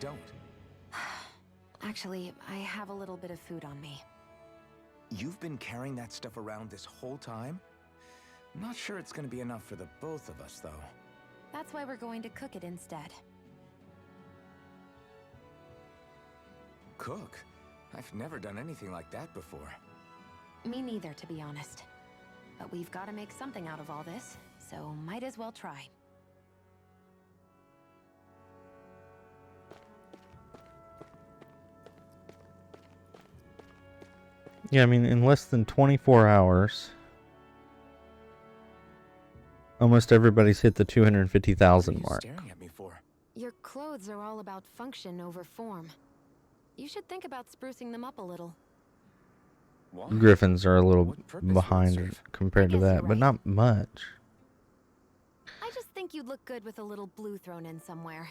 don't. Actually, I have a little bit of food on me. You've been carrying that stuff around this whole time? I'm not sure it's gonna be enough for the both of us, though. That's why we're going to cook it instead. Cook? I've never done anything like that before. Me neither, to be honest. But we've got to make something out of all this, so might as well try. Yeah, I mean, in less than 24 hours, almost everybody's hit the 250,000 mark. Staring at me for? Your clothes are all about function over form. You should think about sprucing them up a little. Why? Griffins are a little What purpose would it behind serve? compared to I guess that, you're but right. not much. I just think you'd look good with a little blue thrown in somewhere.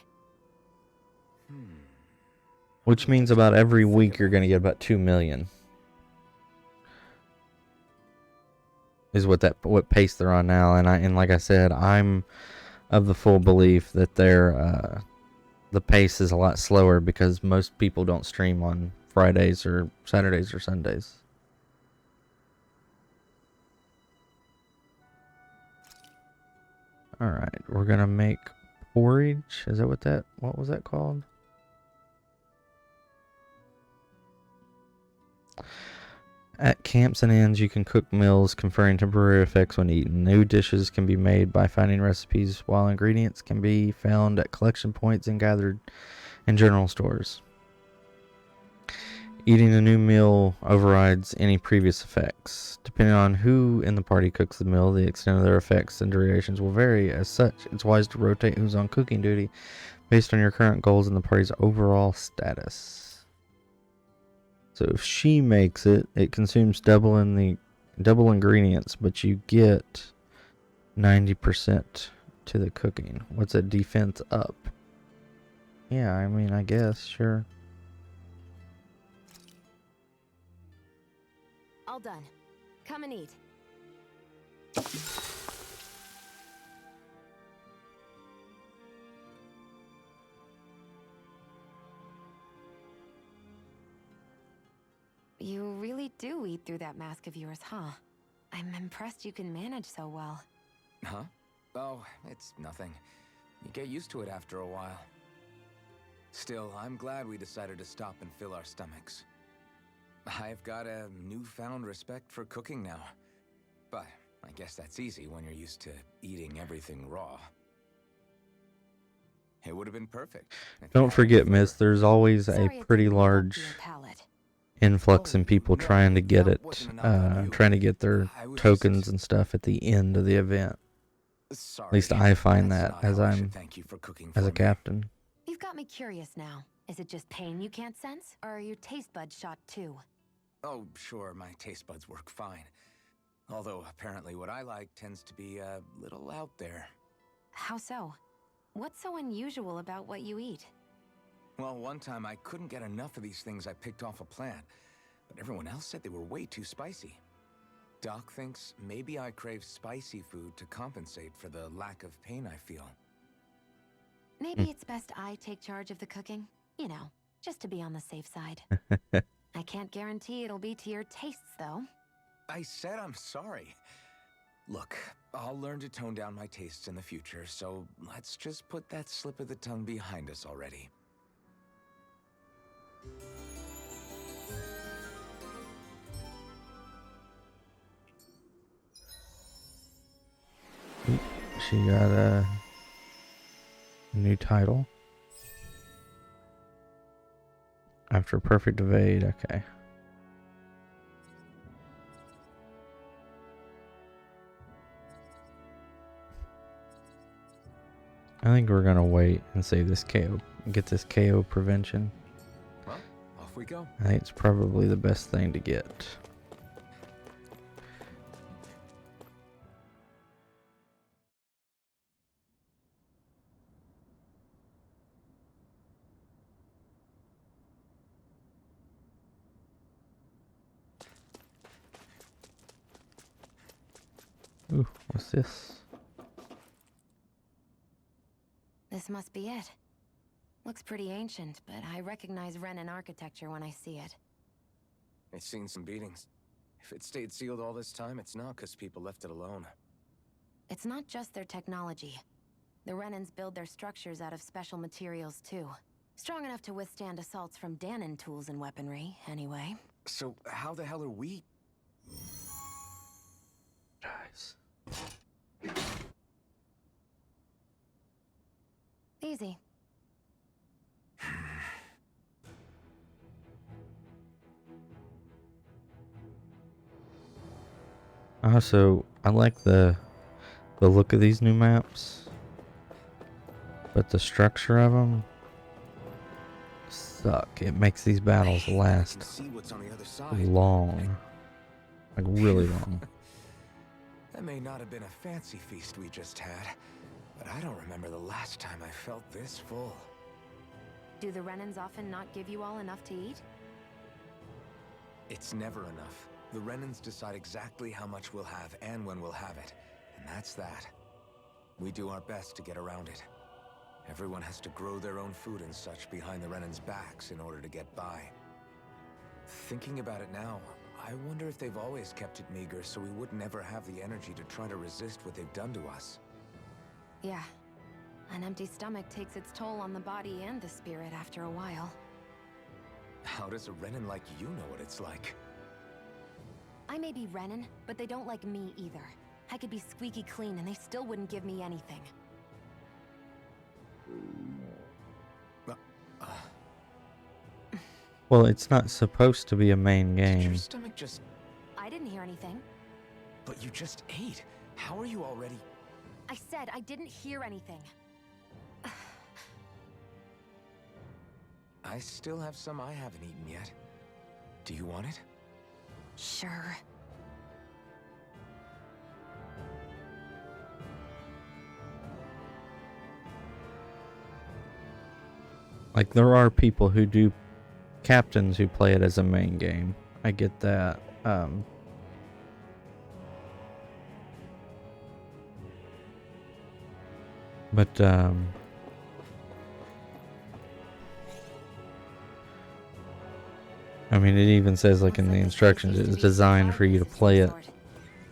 Which means about every week you're going to get about 2 million. Is what pace they're on now, and like I said, I'm of the full belief that the pace is a lot slower because most people don't stream on Fridays or Saturdays or Sundays. All right, we're gonna make porridge. Is that what was that called? At camps and inns, you can cook meals conferring temporary effects when eaten. New dishes can be made by finding recipes, while ingredients can be found at collection points and gathered in general stores. Eating a new meal overrides any previous effects. Depending on who in the party cooks the meal, the extent of their effects and durations will vary. As such, it's wise to rotate who's on cooking duty based on your current goals and the party's overall status. So if she makes it, it consumes double ingredients, but you get 90% to the cooking. What's a defense up? Yeah, I mean, I guess, sure. All done. Come and eat. You really do eat through that mask of yours, huh? I'm impressed you can manage so well. Huh? Oh, it's nothing. You get used to it after a while. Still, I'm glad we decided to stop and fill our stomachs. I've got a newfound respect for cooking now. But I guess that's easy when you're used to eating everything raw. It would have been perfect. Don't forget, miss, there's always a Sorry it pretty didn't live up to large your palate. influx in people No, trying to get that it, wasn't a knock on you. trying to get their I was tokens just- and stuff at the end of the event. Sorry, At least I find that's that not as how I should I'm thank you for cooking as for a me. captain. You've got me curious now. Is it just pain you can't sense? Or are your taste buds shot too? Oh, sure, my taste buds work fine. Although apparently what I like tends to be a little out there. How so? What's so unusual about what you eat? Well, one time I couldn't get enough of these things I picked off a plant, but everyone else said they were way too spicy. Doc thinks maybe I crave spicy food to compensate for the lack of pain I feel. Maybe it's best I take charge of the cooking. You know, just to be on the safe side. I can't guarantee it'll be to your tastes, though. I said I'm sorry. Look, I'll learn to tone down my tastes in the future, so let's just put that slip of the tongue behind us already. She got a new title. After perfect evade, okay. I think we're gonna wait and save this KO, get this KO prevention. Well, off we go. I think it's probably the best thing to get. Ooh, what's this? This must be it. Looks pretty ancient, but I recognize Renan architecture when I see it. It's seen some beatings. If it stayed sealed all this time, it's not because people left it alone. It's not just their technology. The Renans build their structures out of special materials, too. Strong enough to withstand assaults from Danon tools and weaponry, anyway. So how the hell are we? Guys. Easy. Also, I like the look of these new maps, but the structure of them suck. It makes these battles last See what's on the other side. long, like really long. That may not have been a fancy feast we just had, but I don't remember the last time I felt this full. Do the Renans often not give you all enough to eat? It's never enough. The Renans decide exactly how much we'll have and when we'll have it, and that's that. We do our best to get around it. Everyone has to grow their own food and such behind the Renans' backs in order to get by. Thinking about it now, I wonder if they've always kept it meager so we would never have the energy to try to resist what they've done to us. Yeah. An empty stomach takes its toll on the body and the spirit after a while. How does a Renan like you know what it's like? I may be Renan, but they don't like me either. I could be squeaky clean and they still wouldn't give me anything. Well, it's not supposed to be a main Did game. your stomach just... I didn't hear anything. But you just ate. How are you already... I said I didn't hear anything. I still have some I haven't eaten yet. Do you want it? Sure. Like, there are people who do, captains who play it as a main game. I get that. But I mean, it even says, like, in the instructions, it's designed for you to play it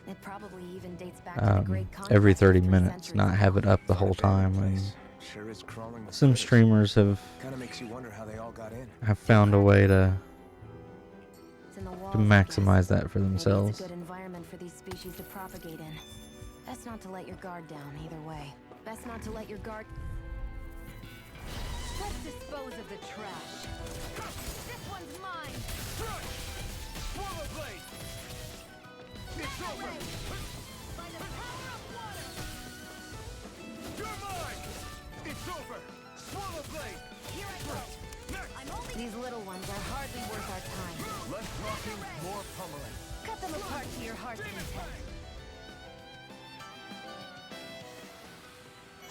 It probably even dates back to the great every conquest 30 3 minutes, centuries not have it up the whole time. And Sure is crawling with some critters. streamers have Kinda makes you wonder how they all got in. found a way to It's in the walls, to I guess. maximize that for Maybe it's themselves. a good environment for these species to propagate in. Best not to let your guard down either way. Best not to let your guard... Let's dispose of the trash. This one's mine. Swallow blade! It's over! By the power of water. You're mine! It's over! Swallow blade! Here I go. I'm only... These little ones are hardly worth our time. Less rocking, more pummeling. Cut them apart to your heart's content.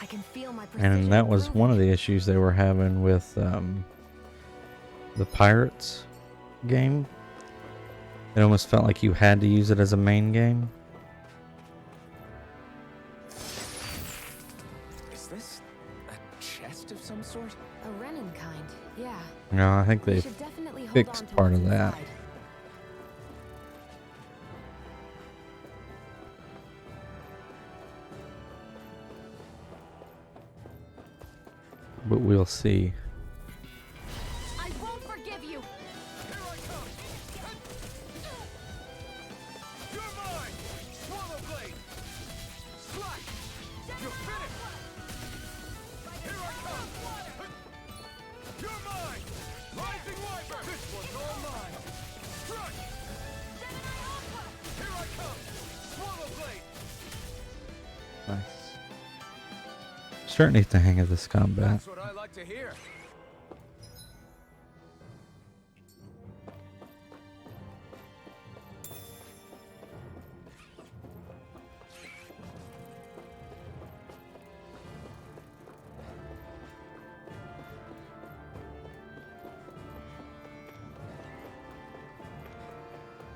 I can feel my precision And that was one of the issues they were having with the Pirates game. It almost felt like you had to use it as a main game. Is this a chest of some sort? A Renan kind, yeah. No, I think We they should definitely hold fixed on to part what's of that. inside. but we'll see. I won't forgive you. Here I come! You're mine! Swallow blade! Slash! You're finished! Here I come! You're mine! Rising Wyvern! This one's all mine! Crush! Here I come! Swallow blade! Nice. Starting to get the hang of this combat. That's what I like to hear.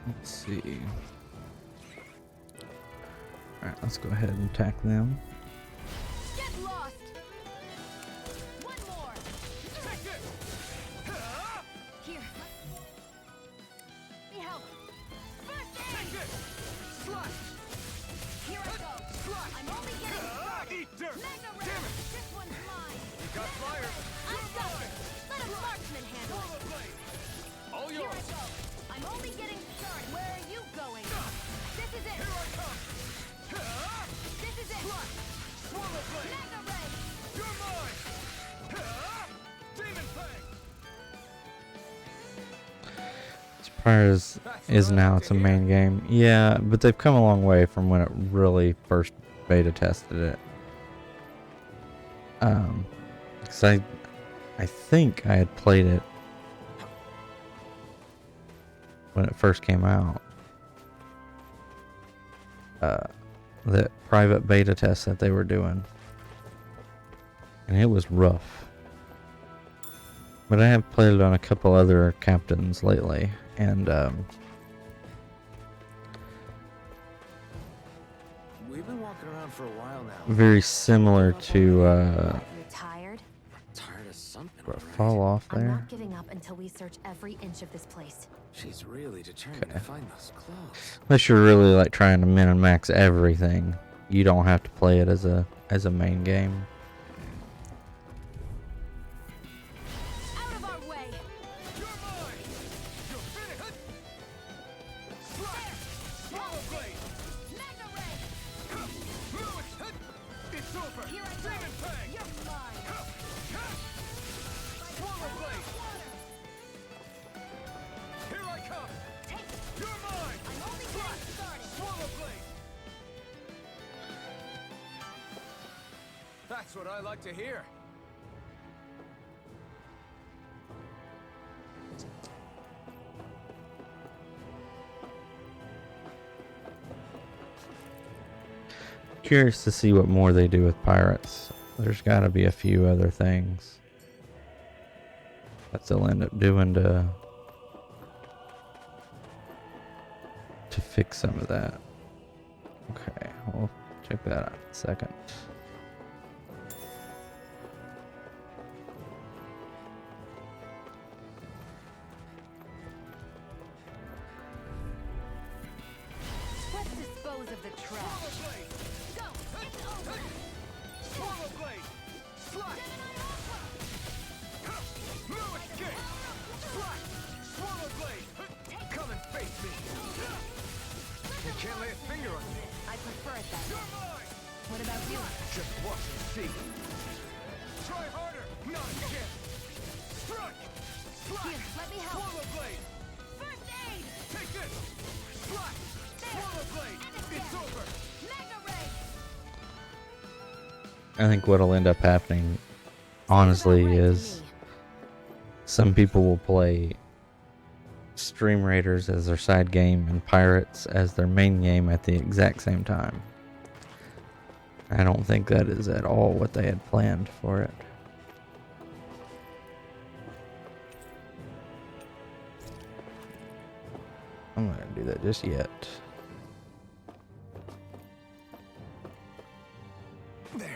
Let's see. Alright, let's go ahead and attack them. Get lost. One more. far as is now, it's a main game. Yeah, but they've come a long way from when it really first beta tested it. 'Cause I think I had played it when it first came out. The private beta test that they were doing, and it was rough. But I have played it on a couple other captains lately, and We've been walking around for a while now. very similar to You're tired? Tired of something. what, already. fall off I'm there. not giving up until we search every inch of this place. She's really determined Okay. to find those clothes. Unless you're really like trying to min and max everything, you don't have to play it as a main game. Out of our way! You're mine! You're finished! Slash! Swallow blade! Magna Ray! Lewis! It's over! Here I Demon go! Fang! You're mine! Swallow blade! Here I come! Take it! You're mine! I'm only getting started! Swallow blade! That's what I like to hear. Curious to see what more they do with pirates. There's got to be a few other things that they'll end up doing to fix some of that. Okay, we'll check that out in a second. Let's dispose of the Swallow trash. blade! Go! It's over! Swallow blade! Slash! Lewis kick! Slash! Swallow blade! Come and face me! You can't lay a finger on me! I prefer it that way. You're mine! What about you? Just watch and see. Try harder! Not again! Strike! Slash! Here, let me help. Swallow blade! First aid! Take this! Slash! Swallow blade! It's over! Magna Ray! I think what'll end up happening, honestly, Sounds about right to is me. some people will play Stream Raiders as their side game and Pirates as their main game at the exact same time. I don't think that is at all what they had planned for it. I'm not gonna do that just yet. There.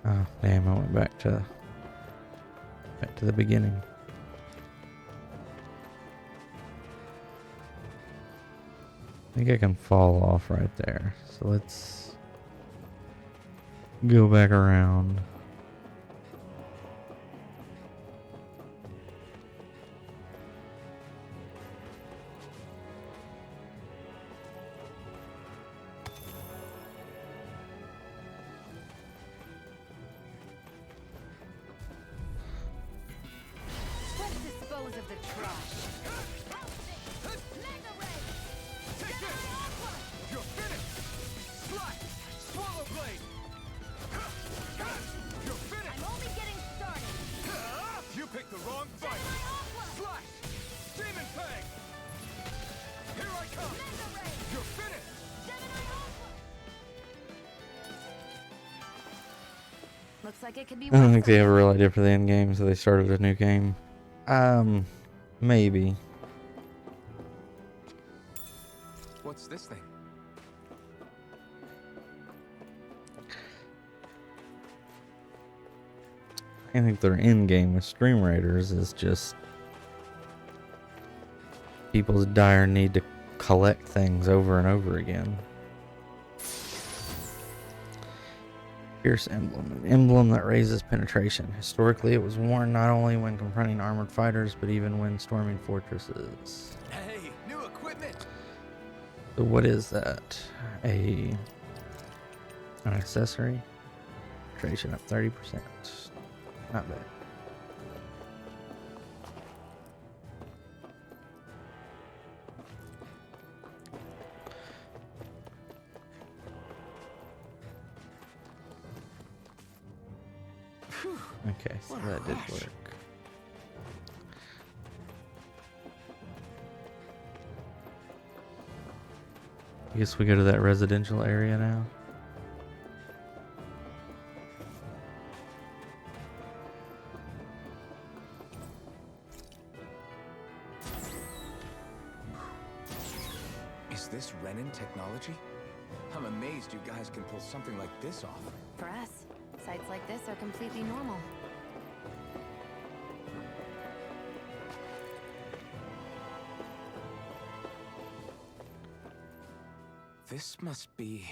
Oh damn! I went back to the beginning. I think I can fall off right there. So let's go back around. Let's dispose of the trash. Magna Ray! Take this! You're finished! Slash! Swallow blade! You're finished! I'm only getting started. You picked the wrong fight! Slash! Demon Fang! Here I come! Magna Ray! You're finished! Looks like it could be I don't worse think they than ever really did for the end game, so they started a new game. Maybe. What's this thing? I think their end game with Stream Raiders is just people's dire need to collect things over and over again. Fierce emblem, an emblem that raises penetration. Historically, it was worn not only when confronting armored fighters, but even when storming fortresses. Hey, new equipment. So what is that? An accessory? Penetration up 30%. Not bad. Okay, so What a that did rush. work. I guess we go to that residential area now. Is this Renin technology? I'm amazed you guys can pull something like this off. For us, sites like this are completely normal. This must be...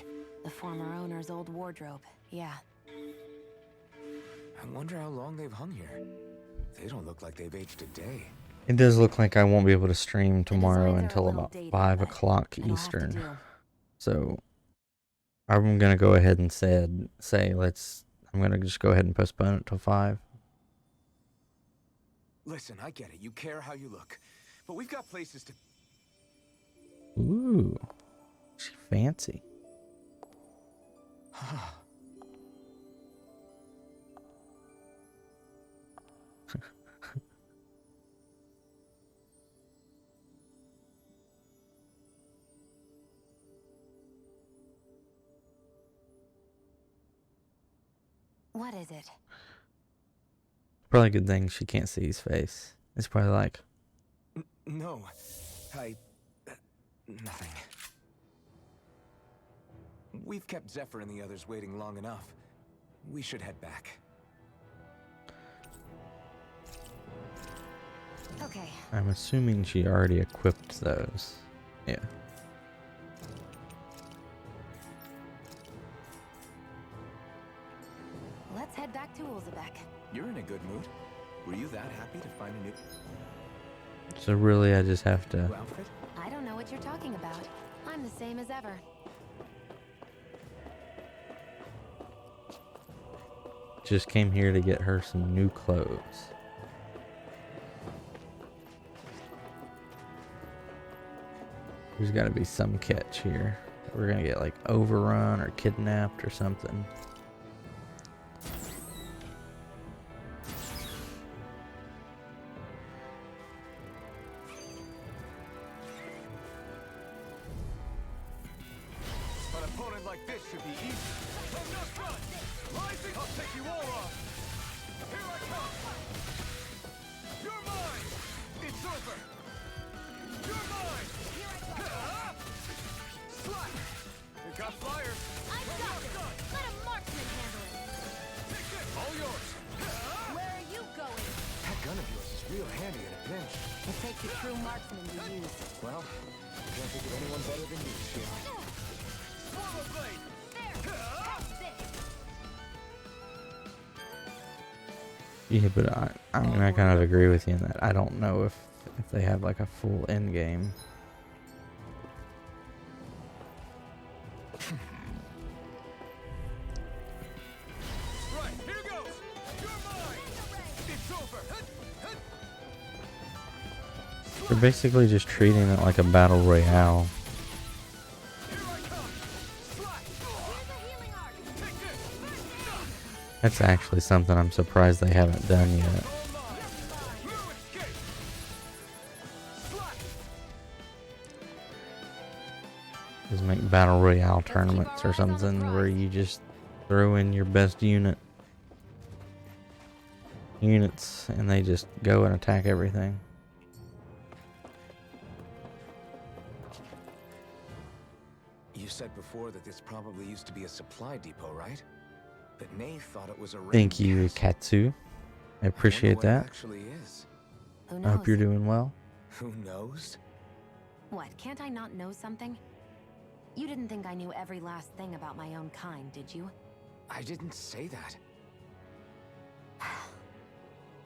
The former owner's old wardrobe, yeah. I wonder how long they've hung here. They don't look like they've aged a day. It does look like I won't be able to stream tomorrow designs are a until little about dated, 5 but o'clock it'll have to Eastern. do. So I'm gonna go ahead and I'm gonna just go ahead and postpone it till 5. Listen, I get it. You care how you look. But we've got places to... Ooh, she fancy. What is it? Probably a good thing she can't see his face. It's probably like, No, nothing. We've kept Zephyr and the others waiting long enough. We should head back. Okay, I'm assuming she already equipped those. Yeah. let's head back to Ulzebek. You're in a good mood. Were you that happy to find a new So really, I just have to. outfit? I don't know what you're talking about. I'm the same as ever. Just came here to get her some new clothes. There's got to be some catch here. We're gonna get like overrun or kidnapped or something. An opponent like this should be easy. I'm not done. Rising, I'll take you all on. Here I come. You're mine. It's over. You're mine. Here I come. Slap. You got flyers. I got this. Let a marksman handle it. Take this. All yours. Where are you going? That gun of yours is real handy in a pinch. It takes a true marksman to use. Well, I can't think of anyone better than you, Sheila. Swallow blade. There. Have this. Yeah, but I mean, I kind of agree with you in that. I don't know if they have like a full end game. Right, here goes. You're mine. It's over. They're basically just treating it like a battle royale. Here I come. Slap. Here's a healing arc. Take this. That's actually something I'm surprised they haven't done yet. All mine. No escape. Slap. Is make battle royale tournaments or something where you just throw in your best units and they just go and attack everything. You said before that this probably used to be a supply depot, right? But Nate thought it was a Thank you, gas. Katsu. I I appreciate wonder what it that. actually is. Who I knows? hope you're doing well. Who knows? What, can't I not know something? You didn't think I knew every last thing about my own kind, did you? I didn't say that.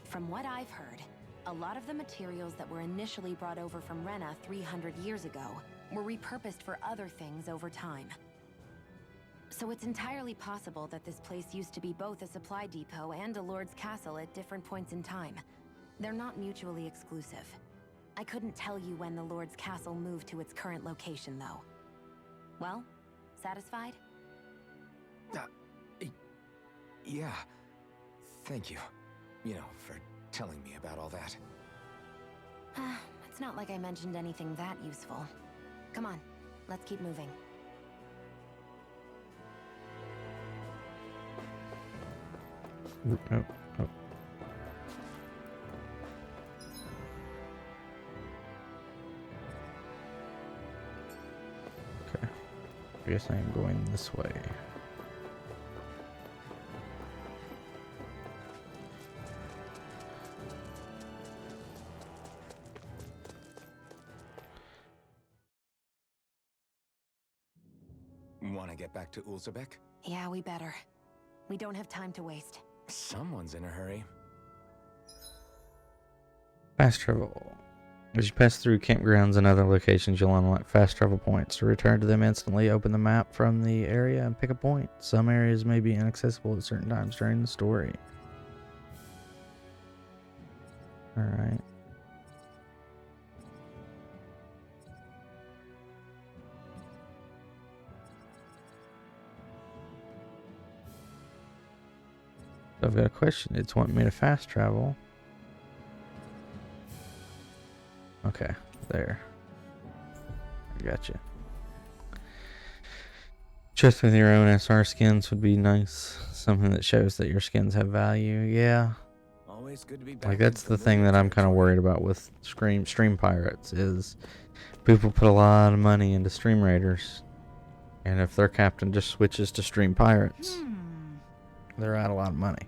From what I've heard, a lot of the materials that were initially brought over from Rena 300 years ago were repurposed for other things over time. So it's entirely possible that this place used to be both a supply depot and a lord's castle at different points in time. They're not mutually exclusive. I couldn't tell you when the lord's castle moved to its current location, though. Well, satisfied? Yeah. Thank you. You know, for telling me about all that. It's not like I mentioned anything that useful. Come on, let's keep moving. Oh, oh. Okay. I guess I am going this way. Want to get back to Ulzebek? Yeah, we better. We don't have time to waste. Someone's in a hurry. Fast travel. As you pass through campgrounds and other locations, you'll unlock fast travel points. To return to them instantly, open the map from the area and pick a point. Some areas may be inaccessible at certain times during the story. Alright. So I've got a question. It's wanting me to fast travel. Okay, there. I gotcha. Just with your own SR skins would be nice. Something that shows that your skins have value. Yeah. Always good to be back. Like that's the thing that I'm kind of worried about with stream pirates is people put a lot of money into stream raiders, and if their captain just switches to stream pirates, they're out a lot of money.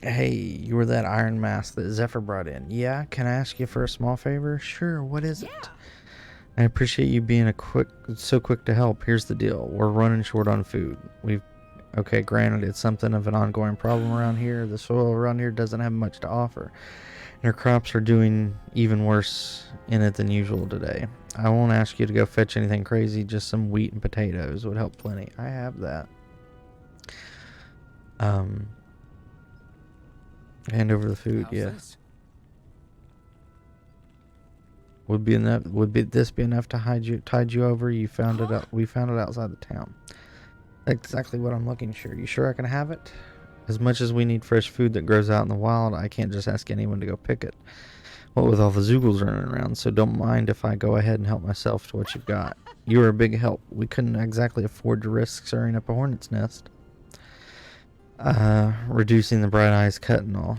Hey, you were that iron mask that Zephyr brought in. Yeah, can I ask you for a small favor? Sure, what is it? I appreciate you being so quick to help. Here's the deal. We're running short on food. Okay, granted, it's something of an ongoing problem around here. The soil around here doesn't have much to offer. And our crops are doing even worse in it than usual today. I won't ask you to go fetch anything crazy. Just some wheat and potatoes would help plenty. I have that. Hand over the food, How's yeah. this? Would this be enough to tide you over? We found it outside the town. Exactly what I'm looking for. You sure I can have it? As much as we need fresh food that grows out in the wild, I can't just ask anyone to go pick it. What with all the Zoogles running around, so don't mind if I go ahead and help myself to what you've got. You are a big help. We couldn't exactly afford to risk stirring up a hornet's nest. Reducing the bright eyes cut and all.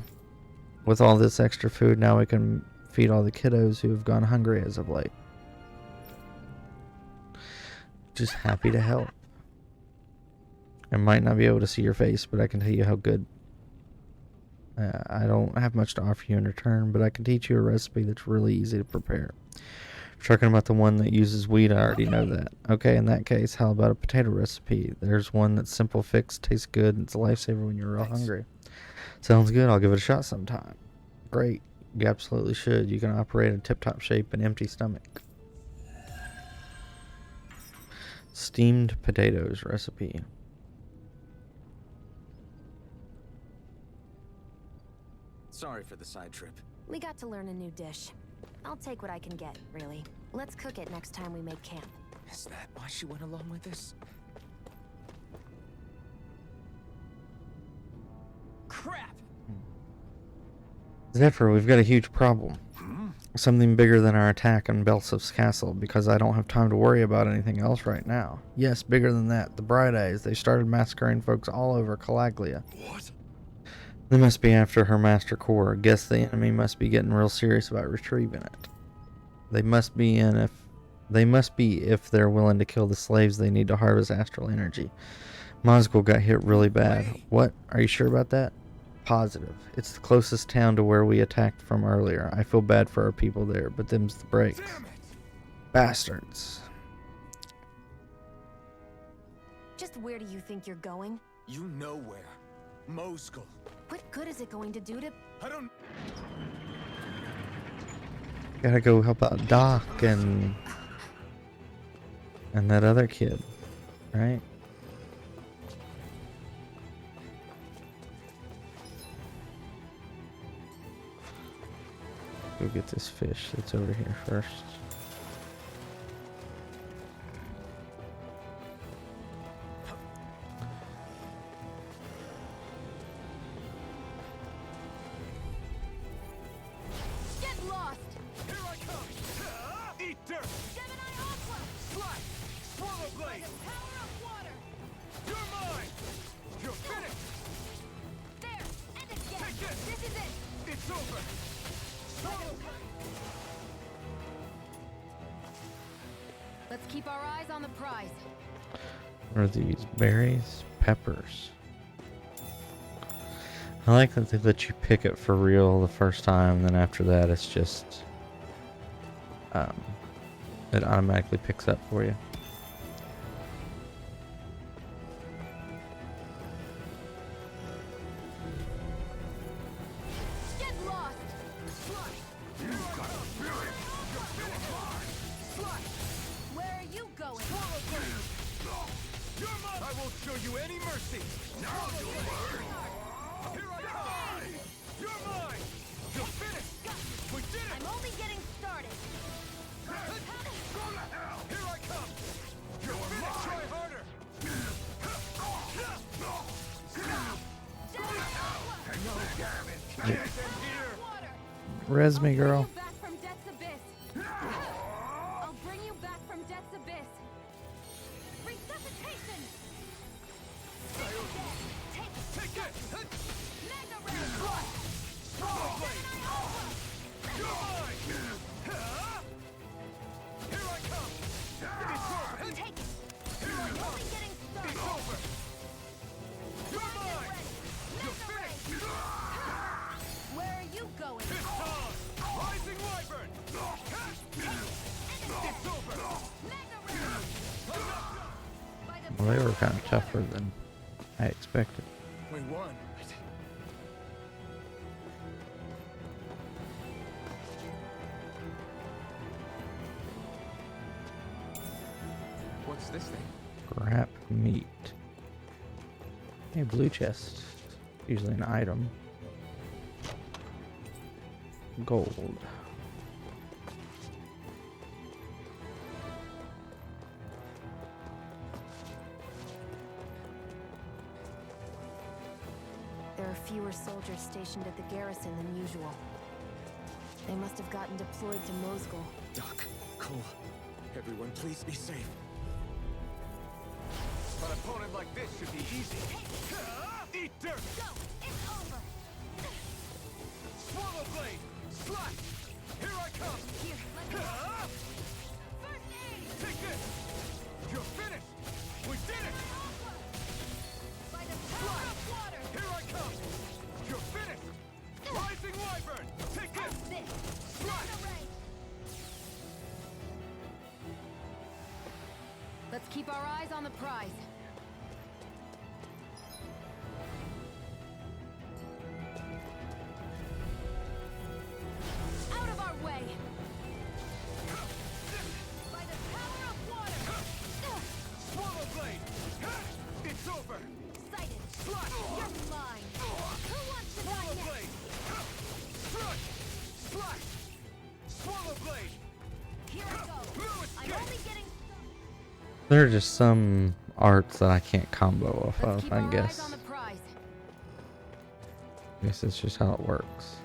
With all this extra food, now we can feed all the kiddos who have gone hungry as of late. Just happy to help. I might not be able to see your face, but I can tell you how good. I don't have much to offer you in return, but I can teach you a recipe that's really easy to prepare. If you're talking about the one that uses wheat, I already know that. Okay, in that case, how about a potato recipe? There's one that's simple, fixed, tastes good, and it's a lifesaver when you're real hungry. Sounds good. I'll give it a shot sometime. Great. You absolutely should. You can operate in tip-top shape and empty stomach. Steamed potatoes recipe. Sorry for the side trip. We got to learn a new dish. I'll take what I can get, really. Let's cook it next time we make camp. Is that why she went along with this? Crap! Zephyr, we've got a huge problem. Something bigger than our attack on Belsov's castle, because I don't have time to worry about anything else right now. Yes, bigger than that. The Bright Eyes, they started massacring folks all over Calaglia. What? They must be after her master core. Guess the enemy must be getting real serious about retrieving it. They must be if they're willing to kill the slaves they need to harvest astral energy. Moscow got hit really bad. What? Are you sure about that? Positive. It's the closest town to where we attacked from earlier. I feel bad for our people there, but them's the breaks. Damn it! Bastards. Just where do you think you're going? You know where. Moscow. What good is it going to do to... I don't... Gotta go help out Doc and... And that other kid, right? Go get this fish that's over here first. Get lost! Here I come! Eat dirt! Gemini Aqua! Slash! Swallow By blade! the power of water! You're mine! You're finished! There! And again! Take this! This is it! It's over! Swallow blade! Let's keep our eyes on the prize. What are these? Berries? Peppers. I like that they let you pick it for real the first time, then after that it's just it automatically picks up for you. Get lost! You got a spirit! You're finished! Slash! Where are you going? Swallow blade! You're mine! I won't show you any mercy! Now you'll learn! Here I come! You're mine! You're finished! We did it! I'm only getting started. Go to hell! Here I come! You're finished! Try harder! No damage! Can't end here! Water! Res me, girl. Back from Death's Abyss. I'll bring you back from Death's Abyss. Resuscitation! Take it! Mega Ray! Swallow blade! You're mine! Here I come! It's over! Take it! Here I I'm come! only getting started. It's over! You're mine! You're Mega Ray! finished! Where are you going? It's on! Rising Wyvern! It's over! Mega Ray! By the Well, they were kind of tougher than I expected. We won. What's this thing? Scrap meat. Hey, blue chest. Usually an item. Gold. There are fewer soldiers stationed at the garrison than usual. They must have gotten deployed to Mosgul. Doc, Cole, everyone please be safe. An opponent like this should be easy. Eat dirt! Go! It's over! Swallow blade! Slash! Here I come! Here, let me go. First aid! Take this! You're finished! We did it! By the power of water! Here I come! You're finished! Rising Wyvern! Take this! This! Slash! Mega Ray! Let's keep our eyes on the prize. Out of our way! By the power of water! Swallow blade! It's over! Sighted! Slash! You're mine! Who wants to die Swallow next? blade! Struck! Slash! Swallow blade! Here I go! No I'm escape! only getting There are just some arts that I can't combo off Let's of, keep I our eyes guess. on the prize. I guess that's just how it works.